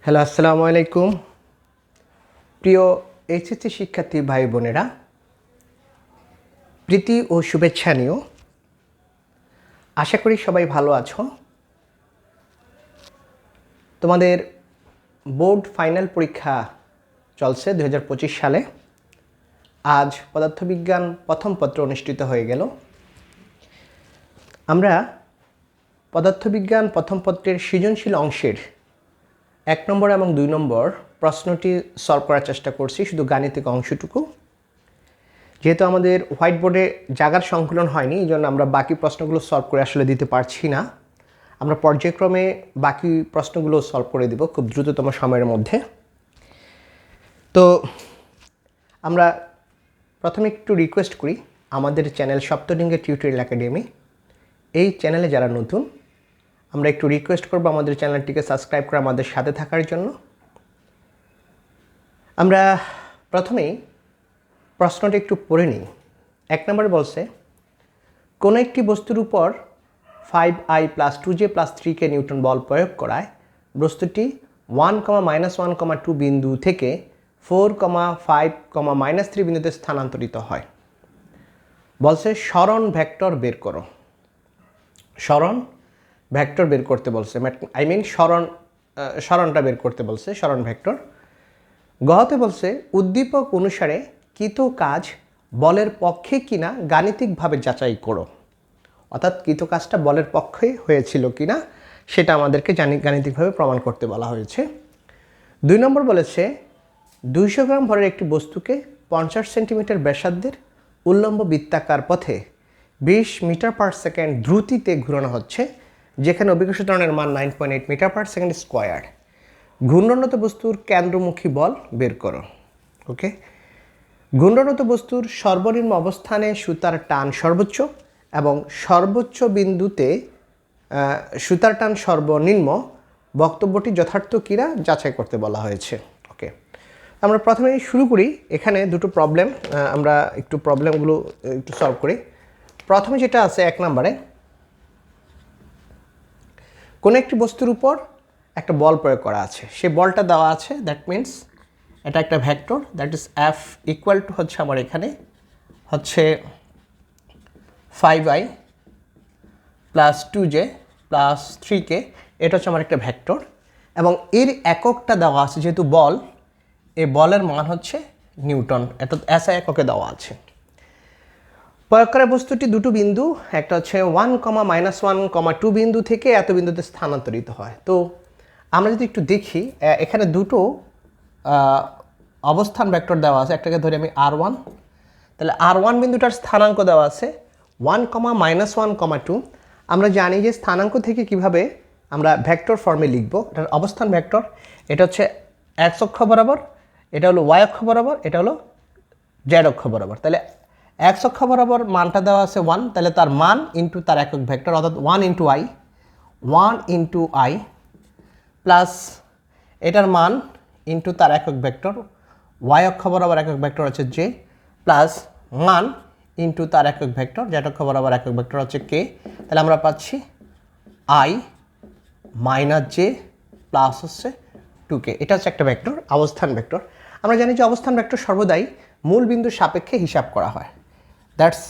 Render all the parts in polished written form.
Hello, আসসালামু আলাইকুম। প্রিয় এইচএসসি শিক্ষার্থী ভাই বোনেরা, প্রীতি ও শুভেচ্ছা নিও। আশা করি সবাই ভালো আছো। তোমাদের বোর্ড ফাইনাল পরীক্ষা চলছে 2025 সালে। আজ পদার্থবিজ্ঞান প্রথম পত্র অনুষ্ঠিত হয়ে গেল। আমরা পদার্থবিজ্ঞান প্রথম পত্রের সৃজনশীল অংশের 1 নম্বর এবং 2 নম্বর প্রশ্নটি সলভ করার চেষ্টা করছি, শুধু গাণিতিক অংশটুকু। যেহেতু আমাদের হোয়াইট বোর্ডে জায়গার সংকলন হয়নি, এই জন্য আমরা বাকি প্রশ্নগুলো সলভ করে আসলে দিতে পারছি না। আমরা পর্যায়ক্রমে বাকি প্রশ্নগুলো সলভ করে দেব খুব দ্রুততম সময়ের মধ্যে। তো আমরা প্রথমে একটু রিকোয়েস্ট করি, আমাদের চ্যানেল সপ্তডিঙ্গা টিউটোরিয়াল একাডেমি, এই চ্যানেলে যারা নতুন, আমরা একটু রিকোয়েস্ট করব আমাদের চ্যানেলটিকে সাবস্ক্রাইব করে আমাদের সাথে থাকার জন্য। আমরা প্রথমেই প্রশ্নটি একটু পড়ে নিই। 1 নম্বরে বলছে, কোনো একটি বস্তুর উপর 5i + 2j + 3k নিউটন বল প্রয়োগ করায় বস্তুটি 1,-1,2 বিন্দু থেকে 4,5,-3 বিন্দুতে স্থানান্তরিত হয়। বলছে সরণ ভেক্টর বের করো। সরণ ভেক্টর বের করতে বলছে, সরণটা বের করতে বলছে, সরণ ভেক্টর। গহতে বলছে উদ্দীপক অনুসারে কৃত কাজ বলের পক্ষে কিনা গাণিতিকভাবে যাচাই করো। অর্থাৎ কৃত কাজটা বলের পক্ষে হয়েছিল কিনা সেটা আমাদেরকে গাণিতিকভাবে প্রমাণ করতে বলা হয়েছে। 2 নম্বর বলেছে 200 গ্রাম ভরের একটি বস্তুকে 50 সেন্টিমিটার ব্যাসার্ধের উল্লম্ব বৃত্তাকার পথে 20 মিটার/সেকেন্ড দ্রুতিতে ঘুরানো হচ্ছে, যেখানে অভিকর্ষ ত্বরণের মান 9.8 মিটার/সেকেন্ড স্কোয়ার। ঘূর্ণনত বস্তুর কেন্দ্রমুখী বল বের করো। ওকে, ঘূর্ণনত বস্তুর সর্বনিম্ন অবস্থানে সুতার টান সর্বোচ্চ এবং সর্বোচ্চ বিন্দুতে সুতার টান সর্বনিম্ন, বক্তব্যটি যথার্থ কিনা যাচাই করতে বলা হয়েছে। ওকে, আমরা প্রথমেই শুরু করি। এখানে দুটো প্রবলেম, আমরা একটু প্রবলেমগুলো একটু সলভ করি। প্রথমে যেটা আছে 1 নম্বরে, কোনো একটি বস্তুর উপর একটা বল প্রয়োগ করা আছে, সে বলটা দেওয়া আছে, দ্যাট মিন্স এটা একটা vector, that is F equal to হচ্ছে আমার এখানে হচ্ছে 5i + 2j + 3k, এটা হচ্ছে আমার একটা ভেক্টর এবং এর এককটা দেওয়া আছে, যেহেতু বল, এই বলের মান হচ্ছে নিউটন, এটা এসআই এককে দেওয়া আছে। প্রয়োগ করা বস্তুটি দুটো বিন্দু, একটা হচ্ছে 1,-1,2 বিন্দু থেকে এত বিন্দুতে স্থানান্তরিত হয়। তো আমরা যদি একটু দেখি, এখানে দুটো অবস্থান ভেক্টর দেওয়া আছে, একটাকে ধরে আমি r1, তাহলে r1 বিন্দুটার স্থানাঙ্ক দেওয়া আছে 1,-1,2। আমরা জানি যে স্থানাঙ্ক থেকে কিভাবে আমরা ভেক্টর ফর্মে লিখব। এটার অবস্থান ভেক্টর, এটা হচ্ছে x অক্ষ বরাবর, এটা হলো y অক্ষ বরাবর, এটা হলো z অক্ষ বরাবর। তাহলে x অক্ষ বরাবর মানটা দেওয়া আছে 1, তাহলে তার মান ইন্টু তার একক ভেক্টর, অর্থাৎ 1 × i প্লাস এটার মান ইন্টু তার একক ভেক্টর, y অক্ষ বরাবর একক ভেক্টর হচ্ছে j, প্লাস মান ইন্টু তার একক ভেক্টর, z অক্ষ বরাবর একক ভেক্টর হচ্ছে k। তাহলে আমরা পাচ্ছি i - j প্লাস হচ্ছে 2k। এটা হচ্ছে একটা ভেক্টর, অবস্থান ভেক্টর। আমরা জানি যে অবস্থান ভেক্টর সর্বদাই মূল বিন্দুর সাপেক্ষে হিসাব করা হয়। দ্যাটস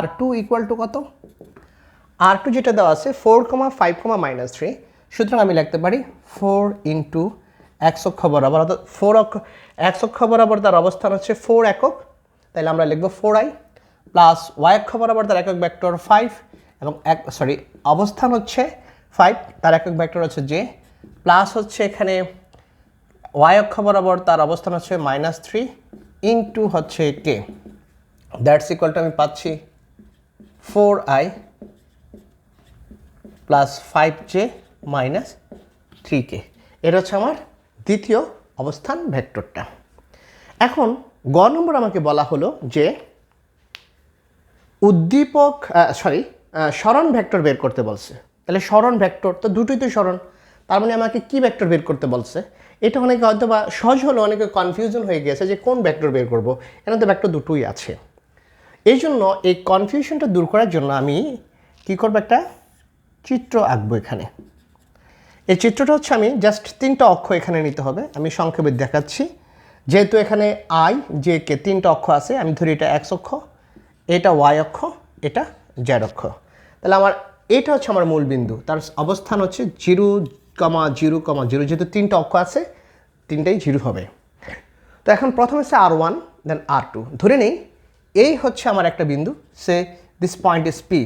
r2 ইকুয়াল টু কত? r2 যেটা দেওয়া আছে 4,5,-3, সুতরাং আমি লিখতে পারি 4 ইন্টু x অক্ষ বরাবর, অর্থাৎ 4 অক্ষ, x অক্ষ বরাবর তার অবস্থান হচ্ছে 4 একক, তাহলে আমরা লিখব 4i, প্লাস y অক্ষ বরাবর তার একক ভেক্টর 5 এবং অবস্থান হচ্ছে 5, তার একক ভেক্টর হচ্ছে j, প্লাস হচ্ছে এখানে y অক্ষ বরাবর তার অবস্থান হচ্ছে -3 ইন্টু হচ্ছে k। দ্যাটস ইকুয়াল টু আমি পাচ্ছি 4i প্লাস 5j - 3k। এটা হচ্ছে আমার দ্বিতীয় অবস্থান ভেক্টরটা। এখন গ নম্বর আমাকে বলা হলো যে সরণ ভেক্টর বের করতে বলছে। তাহলে সরণ ভেক্টর তো দুটোই তো সরণ, তার মানে আমাকে কি ভেক্টর বের করতে বলছে? এটা অনেকে হয়তো বা সহজ হলো, অনেকে কনফিউশন হয়ে গেছে যে কোন ভেক্টর বের করব। এখানে তো ভেক্টর দুটোই আছে। এই জন্য এই কনফিউশনটা দূর করার জন্য আমি কি করব, একটা চিত্র আঁকবো এখানে। এই চিত্রটা হচ্ছে আমি জাস্ট 3টা অক্ষ এখানে নিতে হবে, আমি সংক্ষেপে দেখাচ্ছি। যেহেতু এখানে আই জে কে 3টা অক্ষ আছে, আমি ধরি এটা এক্স অক্ষ, এটা ওয়াই অক্ষ, এটা জেড অক্ষ। তাহলে আমার এটা হচ্ছে আমার মূল বিন্দু, তার অবস্থান হচ্ছে 0,0,0, যেহেতু 3টা অক্ষ আছে 3টাই 0 হবে। তো এখন প্রথমে হচ্ছে R1 দেন R2, ধরে নেই এই হচ্ছে আমার একটা বিন্দু, say this point is P.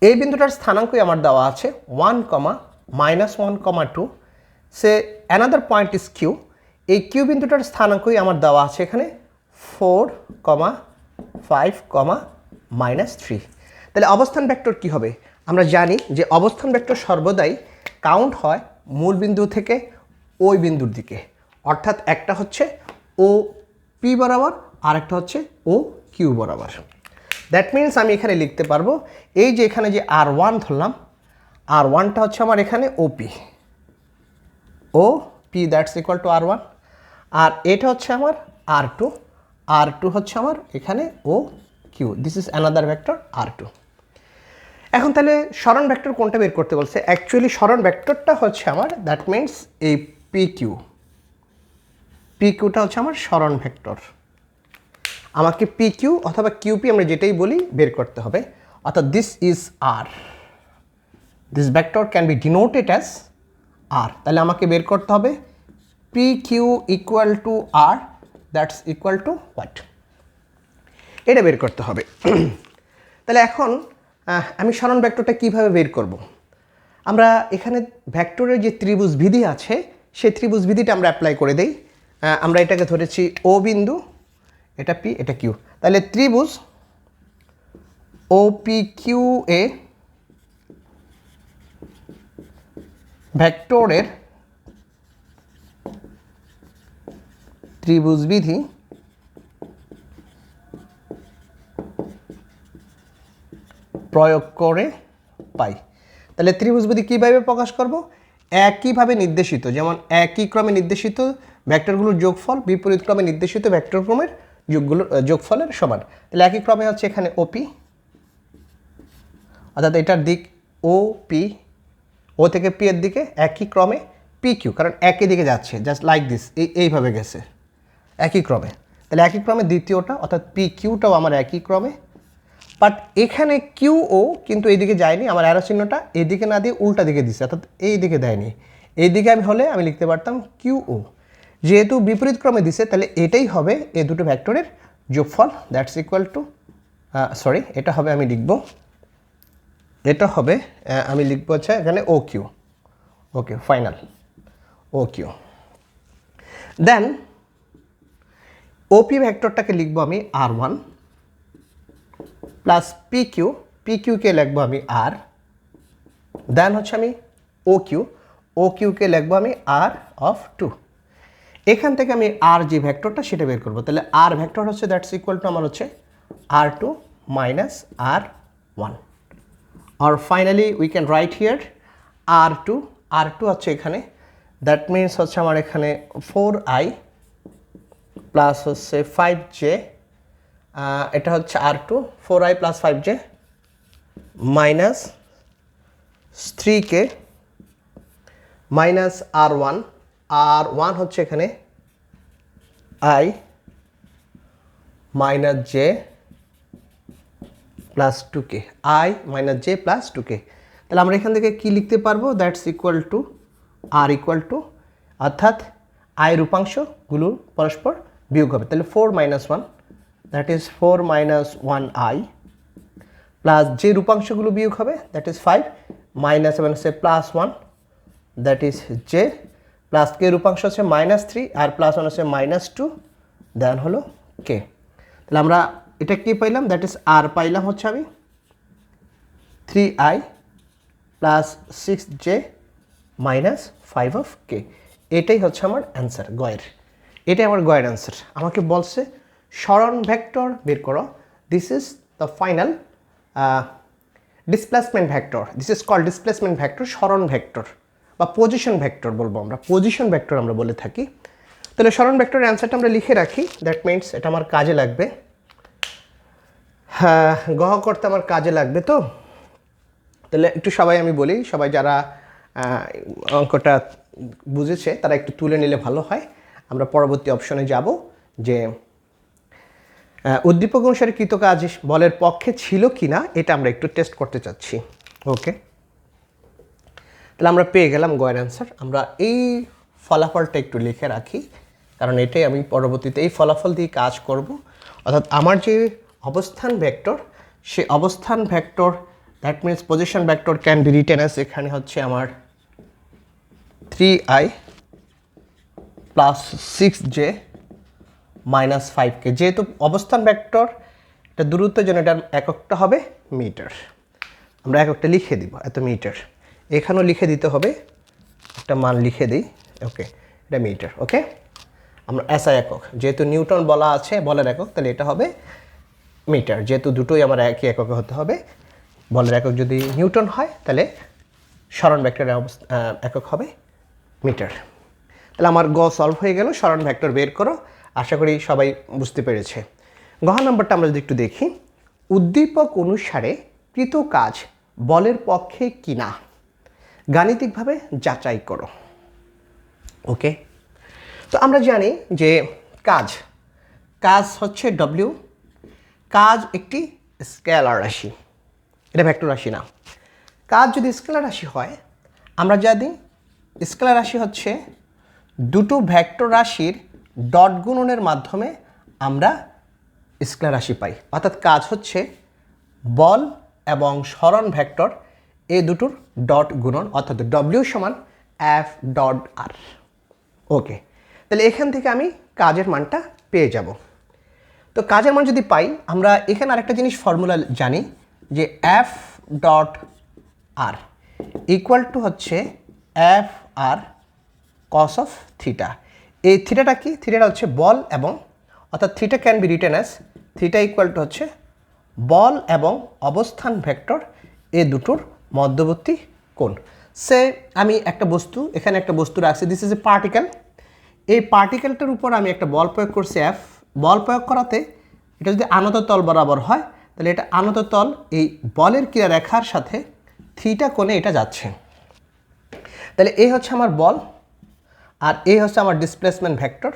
এই বিন্দুটার স্থানাঙ্কই আমার দেওয়া আছে 1, -1, 2, say another point is Q. এই কিউ বিন্দুটার স্থানাঙ্কই আমার দেওয়া আছে এখানে 4, 5, -3। তাহলে অবস্থান ভেক্টর কি হবে? আমরা জানি যে অবস্থান ভেক্টর সর্বদাই কাউন্ট হয় মূল বিন্দু থেকে ওই বিন্দুর দিকে, অর্থাৎ একটা হচ্ছে ও পি বরাবর আর একটা হচ্ছে ও কিউ বরাবর। দ্যাট মিনস আমি এখানে লিখতে পারবো এই যে এখানে যে R1 ধরলাম, R1টা হচ্ছে আমার এখানে OP, O P that's equal to R1, আর এটা হচ্ছে আমার R2, R2 হচ্ছে আমার এখানে O Q, this is another vector R2। এখন তাহলে সরণ ভেক্টর কোনটা বের করতে বলছে? অ্যাকচুয়ালি সরণ ভেক্টরটা হচ্ছে আমার, দ্যাট মিনস এই পি কিউটা হচ্ছে আমার সরণ ভেক্টর। আমাকে পি কিউ অথবা কিউপি আমরা যেটাই বলি বের করতে হবে, অর্থাৎ this is R, this vector can be denoted as R. তাহলে আমাকে বের করতে হবে P Q equal to R, that's equal to what, এটা বের করতে হবে। তাহলে এখন আমি সরণ ভেক্টরটা কীভাবে বের করব? আমরা এখানে ভেক্টরের যে ত্রিভুজ বিধি আছে সেই ত্রিভুজ বিধিটা আমরা অ্যাপ্লাই করে দেই। আমরা এটাকে ধরেছি ও বিন্দু, এটা পি, এটা কিউ। তাহলে ত্রিভুজ ও পি কিউ এ ভেক্টরের ত্রিভুজ বিধি প্রয়োগ করে পাই। তাহলে ত্রিভুজ বিধি কীভাবে প্রকাশ করব? একইভাবে নির্দেশিত, যেমন একই ক্রমে নির্দেশিত ভেক্টরগুলোর যোগফল বিপরীত ক্রমে নির্দেশিত ভেক্টর ক্রমের যোগফলের সমান। তাহলে একই ক্রমে হচ্ছে এখানে ওপি, অর্থাৎ এটার দিক ও পি, ও থেকে পি এর দিকে একই ক্রমে পি কিউ, কারণ একই দিকে যাচ্ছে, জাস্ট লাইক দিস, এইভাবে গেছে একই ক্রমে। তাহলে একই ক্রমে দ্বিতীয়টা অর্থাৎ পি কিউটাও আমার একই ক্রমে, বাট এখানে কিউ ও কিন্তু এইদিকে যায়নি, আমার অ্যারো চিহ্নটা এইদিকে না দিয়ে উল্টা দিকে দিচ্ছে, অর্থাৎ এই দিকে দেয়নি। এই দিকে আমি হলে আমি লিখতে পারতাম কিউ ও, যেহেতু বিপরীত ক্রমে দিছে তাহলে এটাই হবে এই দুটো ভেক্টরের যোগফল, দ্যাটস ইকুয়াল টু সরি, এটা হবে আমি লিখব, এটা হবে আমি লিখবো হচ্ছে এখানে ও কিউ, ওকে ফাইনাল ও কিউ। দেন ওপি ভেক্টরটাকে লিখবো আমি R1 প্লাস পি কিউকে লিখবো আমি আর, দেন হচ্ছে আমি ও কিউকে লিখবো আমি আর অফ 2। এখান থেকে আমি আর যে ভেক্টরটা সেটা বের করবো। তাহলে আর ভেক্টর হচ্ছে দ্যাটস ইকুয়াল টু আমার হচ্ছে R2 মাইনাস R1, আর finally we can write here R2 হচ্ছে এখানে, দ্যাট মিনস হচ্ছে আমার এখানে 4i প্লাস হচ্ছে 5j, এটা হচ্ছে R2 4i plus 5j minus 3k minus R1 হচ্ছে এখানে i minus j plus 2k, i minus j plus 2k। তাহলে আমরা এখান থেকে কি লিখতে পারবো? That's equal to R equal to, অর্থাৎ i রূপাংশগুলো পরস্পর বিয়োগ হবে, তাহলে 4 minus 1 that is 4 minus 1i plus যে রূপাংশগুলো বিয়োগ হবে দ্যাট ইজ 5 মাইনাস এবং হচ্ছে plus 1 that is j plus k রূপাংশ হচ্ছে -3 আর প্লাস 1 হচ্ছে -2, দেন হলো k। তাহলে আমরা এটা কি পাইলাম? দ্যাট ইজ আর পাইলাম হচ্ছে আমি 3i plus 6j minus 5 of k। এটাই হচ্ছে আমার অ্যান্সার গয়ের, এটাই আমার গয়ের অ্যান্সার। আমাকে বলছে সরণ ভেক্টর বের করো, this is the final displacement vector, this is called displacement vector, সরণ ভেক্টর বা পজিশন ভেক্টর বলবো আমরা, পজিশন ভেক্টর আমরা বলে থাকি। তাহলে সরণ ভেক্টরের অ্যান্সারটা আমরা লিখে রাখি, দ্যাট মিনস এটা আমার কাজে লাগবে, হ্যাঁ গহ করতে আমার কাজে লাগবে। তো তাহলে একটু সবাই আমি বলি, সবাই যারা অঙ্কটা বুঝেছে তারা একটু তুলে নিলে ভালো হয়। আমরা পরবর্তী অপশনে যাব যে উদ্দীপক অনুসারে কৃতকাজ বলের পক্ষে ছিল কি না এটা আমরা একটু টেস্ট করতে চাচ্ছি। ওকে, তাহলে আমরা পেয়ে গেলাম গয়ের অ্যান্সার। আমরা এই ফলাফলটা একটু লিখে রাখি, কারণ এটাই আমি পরবর্তীতে এই ফলাফল দিয়ে কাজ করব। অর্থাৎ আমার যে অবস্থান ভেক্টর, সে অবস্থান vector that means position vector can be written as, এখানে হচ্ছে আমার 3i plus 6j minus 5k। যেহেতু অবস্থান ভেক্টর এটা দূরত্বের জন্য এটার এককটা হবে মিটার, আমরা এককটা লিখে দিব এত মিটার। এখানেও লিখে দিতে হবে, একটা মান লিখে দিই। ওকে, এটা মিটার। ওকে, আমরা এসআই একক, যেহেতু নিউটন বলা আছে বলের একক, তাহলে এটা হবে মিটার। যেহেতু দুটোই আমার একই এককে হতে হবে, বলের একক যদি নিউটন হয় তাহলে সরণ ভেক্টরের একক হবে মিটার। তাহলে আমার গ সলভ হয়ে গেল। সরণ ভেক্টর বের করো। আশা করি সবাই বুঝতে পেরেছে। গ নম্বরটা আমরা যদি একটু দেখি, উদ্দীপক অনুসারে কৃত কাজ বলের পক্ষে কিনা গাণিতিকভাবে যাচাই করো। ওকে, তো আমরা জানি যে কাজ হচ্ছে ডব্লিউ। কাজ একটি স্কেলার রাশি, এটা ভেক্টর রাশি না। কাজ যদি স্কেলার রাশি হয়, আমরা জানি স্কেলার রাশি হচ্ছে দুটো ভেক্টর রাশির ডট গুণনের মাধ্যমে আমরা স্কেলার রাশি পাই। অর্থাৎ কাজ হচ্ছে বল এবং সরণ ভেক্টর এই দুটোর ডট গুণন, অর্থাৎ ডব্লিউ সমান এফ ডট আর। ওকে, তাহলে এখান থেকে আমি কাজের মানটা পেয়ে যাব। তো কাজের মান যদি পাই, আমরা এখানে আরেকটা জিনিস ফর্মুলা জানি যে F dot r equal to হচ্ছে F r cos of theta. এই থিটাটা কি? থিটাটা হচ্ছে বল এবং, অর্থাৎ theta can be written as theta equal to হচ্ছে বল এবং অবস্থান ভেক্টর এ দুটোর মধ্যবর্তী কোণ। সে আমি একটা বস্তু, এখানে একটা বস্তু রাখছি, দিস ইজ এ পার্টিকেল। এই পার্টিকেলটার উপর আমি একটা বল প্রয়োগ করছি এফ। বল প্রয়োগ করাতে এটা যদি আনত তল বরাবর হয়, তাহলে এটা আনত তল এই বলের ক্রিয়া রেখার সাথে থিটা কোণে এটা যাচ্ছে। তাহলে এই হচ্ছে আমার বল, আর এই হচ্ছে আমার ডিসপ্লেসমেন্ট ভেক্টর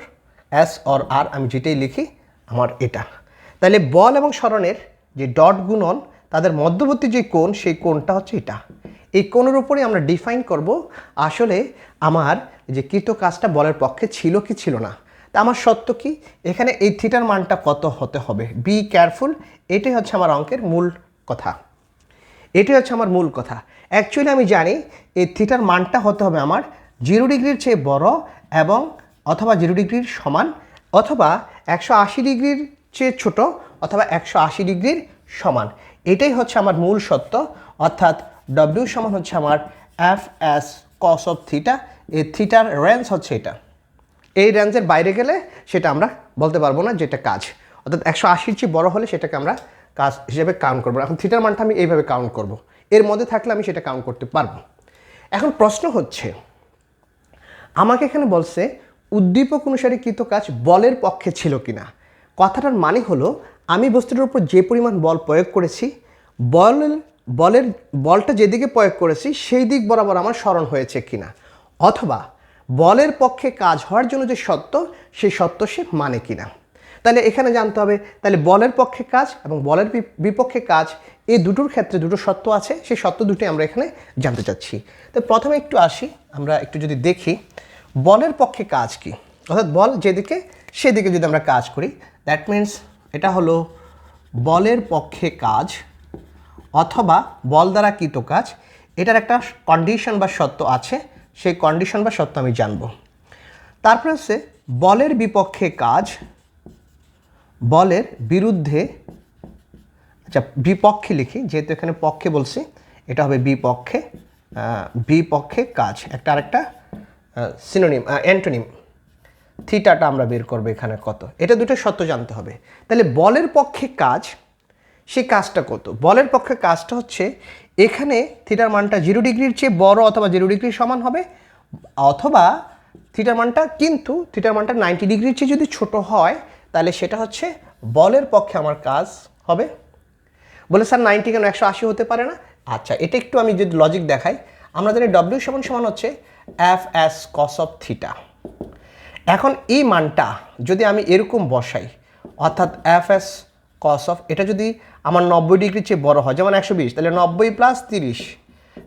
এস অর আর, আমি যেটাই লিখি আমার এটা। তাহলে বল এবং সরণের যে ডট গুণন, তাদের মধ্যবর্তী যে কোণ, সেই কোণটা হচ্ছে এটা। এই কোণের উপরে আমরা ডিফাইন করব আসলে আমার যে কৃত কাজটা বলের পক্ষে ছিল কি ছিল না। তা আমার সত্য কি, এখানে এই থিটার মানটা কত হতে হবে, বি কেয়ারফুল। এটাই হচ্ছে আমার অঙ্কের মূল কথা, এটাই হচ্ছে আমার মূল কথা। অ্যাকচুয়ালি আমি জানি এই থিটার মানটা হতে হবে আমার 0 ডিগ্রির চেয়ে বড় এবং অথবা 0 ডিগ্রির সমান, অথবা 180 ডিগ্রির চেয়ে ছোট, অথবা 180 ডিগ্রির সমান। এটাই হচ্ছে আমার মূল সত্য। অর্থাৎ ডব্লিউ সমান হচ্ছে আমার F S cos of theta. এই থিটার রেঞ্জ হচ্ছে এটা। এই রেঞ্জের বাইরে গেলে সেটা আমরা বলতে পারবো না যেটা কাজ। অর্থাৎ 180-র চেয়ে বড় হলে সেটাকে আমরা কাজ হিসেবে কাউন্ট করবো। এখন থিটার মানটা আমি এইভাবে কাউন্ট করব, এর মধ্যে থাকলে আমি সেটা কাউন্ট করতে পারবো। এখন প্রশ্ন হচ্ছে, আমাকে এখানে বলছে উদ্দীপক অনুসারে কৃত কাজ বলের পক্ষে ছিল কিনা। কথাটার মানে হলো, আমি বস্তুটার উপর যে পরিমাণ বল প্রয়োগ করেছি, বলটা যেদিকে প্রয়োগ করেছি সেই দিক বরাবর আমার সরণ হয়েছে কিনা, অথবা বলের পক্ষে কাজ হওয়ার জন্য যে সত্য, সেই সত্য সে মানে কিনা। তাহলে এখানে জানতে হবে, তাহলে বলের পক্ষে কাজ এবং বলের বিপক্ষে কাজ এই দুটোর ক্ষেত্রে দুটো সত্য আছে, সেই সত্য দুটোই আমরা এখানে জানতে চাচ্ছি। তো প্রথমে একটু আসি, আমরা একটু যদি দেখি বলের পক্ষে কাজ কি। অর্থাৎ বল যেদিকে সেদিকে যদি আমরা কাজ করি, দ্যাট মিন্স এটা হলো বলের পক্ষে কাজ অথবা বল দ্বারা কৃত কাজ। এটার একটা কন্ডিশন বা সত্য আছে, সেই কন্ডিশন বা সত্য আমি জানব। তারপরে হচ্ছে বলের বিপক্ষে কাজ, বলের বিরুদ্ধে, আচ্ছা বিপক্ষে লিখি, যেহেতু এখানে পক্ষে বলছি, এটা হবে বিপক্ষে কাজ। একটা আরেকটা সিনোনিম অ্যান্টোনিম, থিটাটা আমরা বের করবো এখানে কত, এটা দুটো সত্য জানতে হবে। তাহলে বলের পক্ষে কাজ, সেই কাজটা কত? বলের পক্ষে কাজটা হচ্ছে এখানে থিটার মানটা 0 ডিগ্রির চেয়ে বড় অথবা 0 ডিগ্রির সমান হবে, অথবা থিটার মানটা 90 ডিগ্রির চেয়ে যদি ছোট হয়, তাহলে সেটা হচ্ছে বলের পক্ষে আমার কাজ হবে। বলে স্যার 90 কেন 180 হতে পারে না? আচ্ছা, এটা একটু আমি যদি লজিক দেখাই, আমরা জানি ডব্লিউ সমান সমান হচ্ছে F S cos of theta. এখন এই মানটা যদি আমি এরকম বসাই, অর্থাৎ এফ এস কস অফ, এটা যদি আমার 90 ডিগ্রির চেয়ে বড় হয়, যেমন 120, তাহলে 90 প্লাস 30,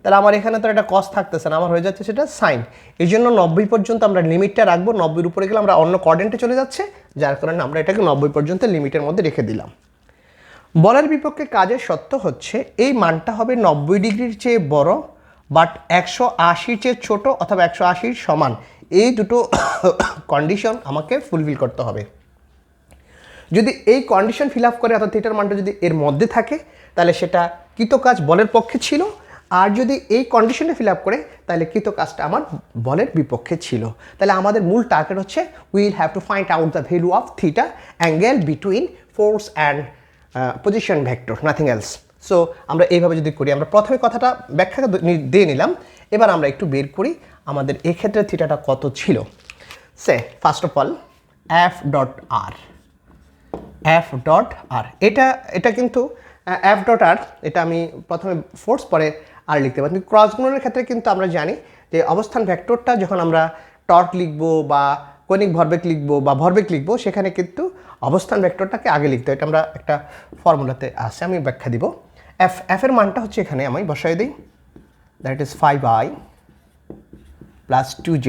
তাহলে আমার এখানে তো এটা কস থাকতেছে না, আমার হয়ে যাচ্ছে সেটা সাইন। এই জন্য 90 পর্যন্ত আমরা লিমিটটা রাখবো, 90-র উপরে গেলে আমরা অন্য কোঅর্ডিনেটে চলে যাচ্ছে, যার কারণে আমরা এটাকে 90 পর্যন্ত লিমিটের মধ্যে রেখে দিলাম। বলের বিপক্ষে কাজের সত্য হচ্ছে এই মানটা হবে 90 ডিগ্রির চেয়ে বড়, বাট 180-র চেয়ে ছোট অথবা 180-র সমান। এই দুটো কন্ডিশন আমাকে ফুলফিল করতে হবে। যদি এই কন্ডিশন ফিল আপ করে, অর্থাৎ থিটার মানটা যদি এর মধ্যে থাকে, তাহলে সেটা কৃতকাজ বলের পক্ষে ছিল। আর যদি এই কন্ডিশনে ফিল আপ করে, তাহলে কৃতকাজটা আমার বলের বিপক্ষে ছিল। তাহলে আমাদের মূল টার্গেট হচ্ছে will have to find out the value of theta angle between force and position vector, nothing else. So আমরা এইভাবে যদি করি, আমরা প্রথমে কথাটা ব্যাখ্যা দিয়ে নিলাম, এবার আমরা একটু বের করি আমাদের এক্ষেত্রে থিটাটা কত ছিল। সে first of all F dot r, F dot r, এটা কিন্তু এফ ডট আর, এটা আমি প্রথমে ফোর্স পরে আর লিখতে পারি। কিন্তু ক্রস গুণনের ক্ষেত্রে কিন্তু আমরা জানি যে অবস্থান ভেক্টরটা যখন আমরা টর্ক লিখবো বা কৌণিক ভরবেগ লিখবো বা ভরবেগ লিখবো, সেখানে কিন্তু অবস্থান ভেক্টরটাকে আগে লিখতে হয়। এটা আমরা একটা ফর্মুলাতে আছে, আমি ব্যাখ্যা দিব। এফের মানটা হচ্ছে এখানে আমি বসাই দিই, that is 5i plus 2j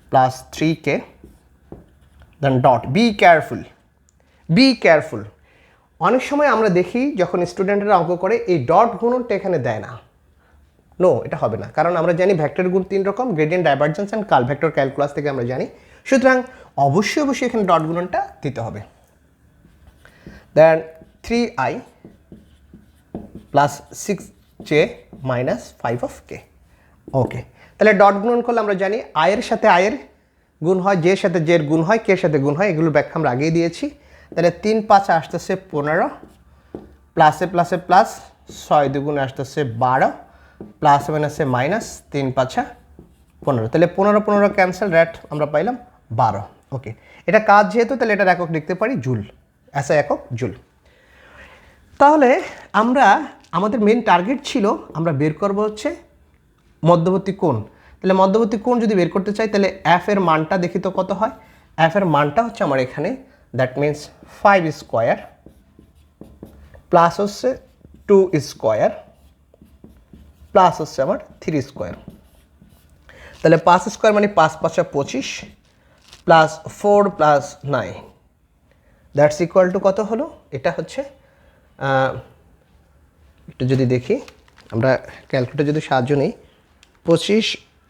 plus 3k, then dot. Be careful. অনেক সময় আমরা দেখি যখন স্টুডেন্টরা অঙ্ক করে এই ডট গুণনটা এখানে দেয় না। নো, এটা হবে না, কারণ আমরা জানি ভেক্টর গুণ 3 রকম, gradient, divergence and curl, vector calculus থেকে আমরা জানি। সুতরাং অবশ্যই এখানে ডট গুণনটা দিতে হবে। দেন 3i plus 6j minus 5 of k। ওকে, তাহলে ডট গুণন করলে আমরা জানি আয়ের সাথে আয়ের গুণ হয়, জের সাথে জের গুণ হয়, কে সাথে গুণ হয়, এগুলো ব্যাখ্যা আমরা আগেই দিয়েছি। তাহলে 3 5 আসতেছে 15, প্লাসে প্লাসে প্লাস, 6 2 আসতেছে 12, প্লাস মাইনাসে মাইনাস, 3 5 15, তাহলে 15 15 ক্যান্সেল, রেট আমরা পাইলাম 12। ওকে, এটা কাজ যেহেতু, তাহলে এটার একক লিখতে পারি জুল, এসআই একক জুল। তাহলে আমাদের মেন টার্গেট ছিল আমরা বের করব হচ্ছে মধ্যবর্তী কোণ। তাহলে মধ্যবর্তী কোণ যদি বের করতে চাই, তাহলে এফ এর মানটা দেখি তো কত হয়। এফ এর মানটা হচ্ছে আমার এখানে, দ্যাট মিনস 5 স্কোয়ার প্লাস হচ্ছে 2 স্কোয়ার প্লাস হচ্ছে আমার 3 স্কোয়ার। তাহলে 5 স্কোয়ার মানে 5 5 25 plus 4 plus 9, that's equal two কত হলো? এটা হচ্ছে একটু যদি দেখি, আমরা ক্যালকুলেটর যদি সাহায্য নিই, 25